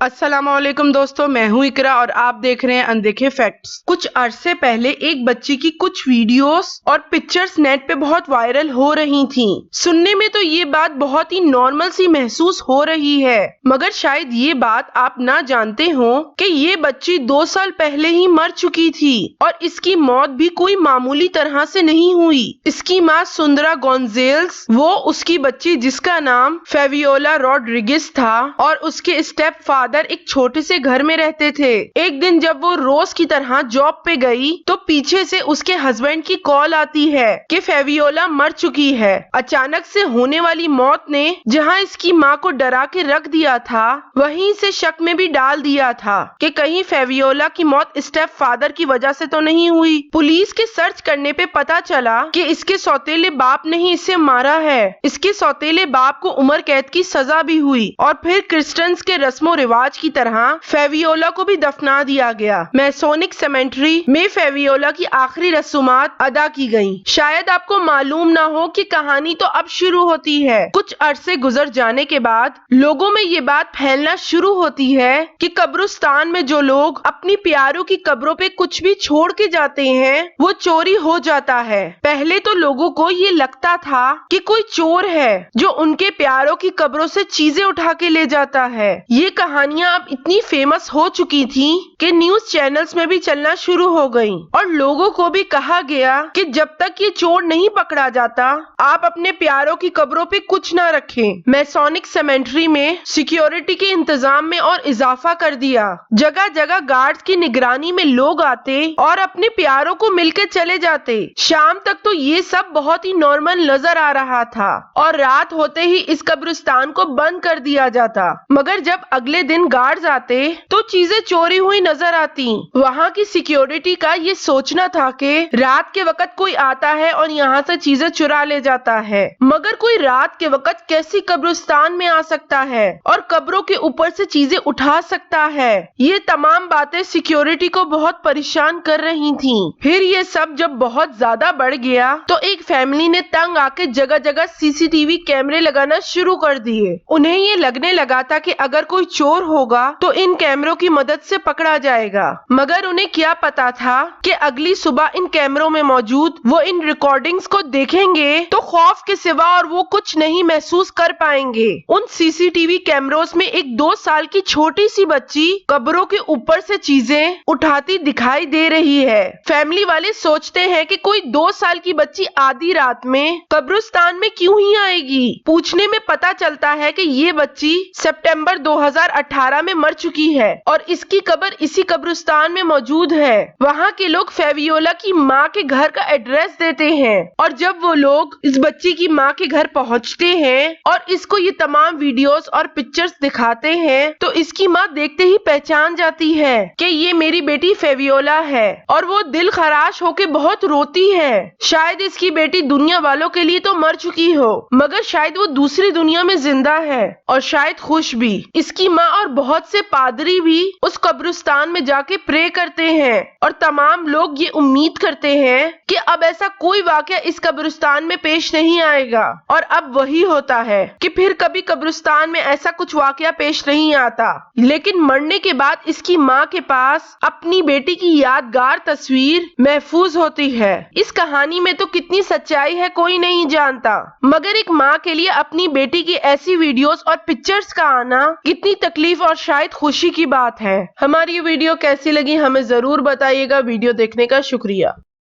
السلام علیکم دوستو، میں ہوں اقرا اور آپ دیکھ رہے ہیں اندیکھے فیکٹس۔ کچھ عرصے پہلے ایک بچی کی کچھ ویڈیوز اور پکچرز نیٹ پہ بہت وائرل ہو رہی تھیں۔ سننے میں تو یہ بات بہت ہی نارمل سی محسوس ہو رہی ہے، مگر شاید یہ بات آپ نہ جانتے ہوں کہ یہ بچی 2 سال پہلے ہی مر چکی تھی اور اس کی موت بھی کوئی معمولی طرح سے نہیں ہوئی۔ اس کی ماں سندرا گونزیلز، وہ اس کی بچی جس کا نام فیویولا روڈریگز تھا، اور اس کے اسٹیپ فادر ایک چھوٹے سے گھر میں رہتے تھے۔ ایک دن جب وہ روز کی طرح جاب پہ گئی تو پیچھے سے اس کے ہسبینڈ کی کال آتی ہے کہ فیویولا مر چکی ہے۔ اچانک سے ہونے والی موت نے جہاں اس کی ماں کو ڈرا کے رکھ دیا تھا، وہیں سے شک میں بھی ڈال دیا تھا کہ کہیں فیویولا کی موت اسٹیپ فادر کی وجہ سے تو نہیں ہوئی۔ پولیس کے سرچ کرنے پہ پتا چلا کہ اس کے سوتیلے باپ نے ہی اسے مارا ہے۔ اس کے سوتیلے باپ کو عمر قید کی سزا بھی ہوئی اور پھر کرسچنز کے رسم و رواج کی طرح فیویولا کو بھی دفنا دیا گیا۔ میسونک سیمنٹری میں فیویولا کی آخری رسومات ادا کی گئیں۔ شاید آپ کو معلوم نہ ہو کہ کہانی تو اب شروع ہوتی ہے۔ کچھ عرصے گزر جانے کے بعد لوگوں میں یہ بات پھیلنا شروع ہوتی ہے کہ قبرستان میں جو لوگ اپنی پیاروں کی قبروں پہ کچھ بھی چھوڑ کے جاتے ہیں وہ چوری ہو جاتا ہے۔ پہلے تو لوگوں کو یہ لگتا تھا کہ کوئی چور ہے جو ان کے پیاروں کی قبروں سے چیزیں اٹھا کے لے جاتا ہے۔ یہ کہانیاں اب اتنی فیمس ہو چکی تھی کہ نیوز چینلز میں بھی چلنا شروع ہو گئیں اور لوگوں کو بھی کہا گیا کہ جب تک یہ چور نہیں پکڑا جاتا آپ اپنے پیاروں کی قبروں پہ کچھ نہ رکھیں۔ میسونک سیمنٹری میں سیکیورٹی کے انتظام میں اور اضافہ کر دیا۔ جگہ جگہ گارڈز کی نگرانی میں لوگ آتے اور اپنے پیاروں کو مل کے چلے جاتے۔ شام تک تو یہ سب بہت ہی نارمل نظر آ رہا تھا اور رات ہوتے ہی اس قبرستان کو بند کر دیا جاتا، مگر جب اگلے دن گارڈز آتے تو چیزیں چوری ہوئی نظر آتی۔ وہاں کی سیکیورٹی کا یہ سوچنا تھا کہ رات کے وقت کوئی آتا ہے اور یہاں سے چیزیں چرا لے جاتا ہے، مگر کوئی رات کے وقت کیسی قبرستان میں آ سکتا ہے اور قبروں کے اوپر سے چیزیں اٹھا سکتا ہے؟ یہ تمام باتیں سیکیورٹی کو بہت پریشان کر رہی تھیں۔ پھر یہ سب جب بہت زیادہ بڑھ گیا تو ایک فیملی نے تنگ آ کے جگہ جگہ CCTV کیمرے لگانا شروع کر دیے۔ انہیں یہ لگنے لگا تھا کہ اگر کوئی چور ہوگا تو ان کیمروں کی مدد سے پکڑا جائے گا، مگر انہیں کیا پتا تھا کہ اگلی صبح ان کیمروں میں موجود وہ ان ریکارڈنگز کو دیکھیں گے تو خوف کے سوا اور وہ کچھ نہیں محسوس کر پائیں گے۔ ان CCTV کیمروز میں ایک 2 سال کی چھوٹی سی بچی قبروں کے اوپر سے چیزیں اٹھاتی دکھائی دے رہی ہے۔ فیملی والے سوچتے ہیں کہ کوئی 2 سال کی بچی آدھی رات میں قبرستان میں کیوں ہی آئے گی؟ پوچھنے میں پتا چلتا ہے کہ یہ بچی سپٹمبر 2018 میں مر چکی ہے اور اس کی قبر اسی قبرستان میں موجود ہے۔ وہاں کے لوگ فیویولا کی ماں کے گھر کا ایڈریس دیتے ہیں اور جب وہ لوگ اس بچی کی ماں کے گھر پہنچتے ہیں اور اس کو یہ تمام ویڈیوز اور پکچرز دکھاتے ہیں تو اس کی ماں دیکھتے ہی پہچان جاتی ہے کہ یہ میری بیٹی فیویولا ہے اور وہ دل خراش ہو کے بہت روتی ہے۔ شاید اس کی بیٹی دنیا والوں کے لیے تو مر چکی ہو، مگر شاید وہ دوسری دنیا میں زندہ ہے اور شاید خوش بھی۔ اس کی ماں اور بہت سے پادری بھی اس قبرستان میں جا کے پرے کرتے ہیں اور تمام لوگ یہ امید کرتے ہیں کہ اب ایسا کوئی واقعہ اس قبرستان میں پیش نہیں آئے گا، اور اب وہی ہوتا ہے کہ پھر کبھی قبرستان میں ایسا کچھ واقعہ پیش نہیں آتا۔ لیکن مرنے کے بعد اس کی ماں کے پاس اپنی بیٹی کی یادگار تصویر محفوظ ہوتی ہے۔ اس کہانی میں تو کتنی سچائی ہے کوئی نہیں جانتا، مگر ایک ماں کے لیے اپنی بیٹی کی ایسی ویڈیوز اور پکچرز کا آنا کتنی تکلیف اور شاید خوشی کی بات ہے۔ ہماری یہ ویڈیو کیسی لگی ہمیں ضرور بتائیے گا۔ ویڈیو دیکھنے کا شکریہ۔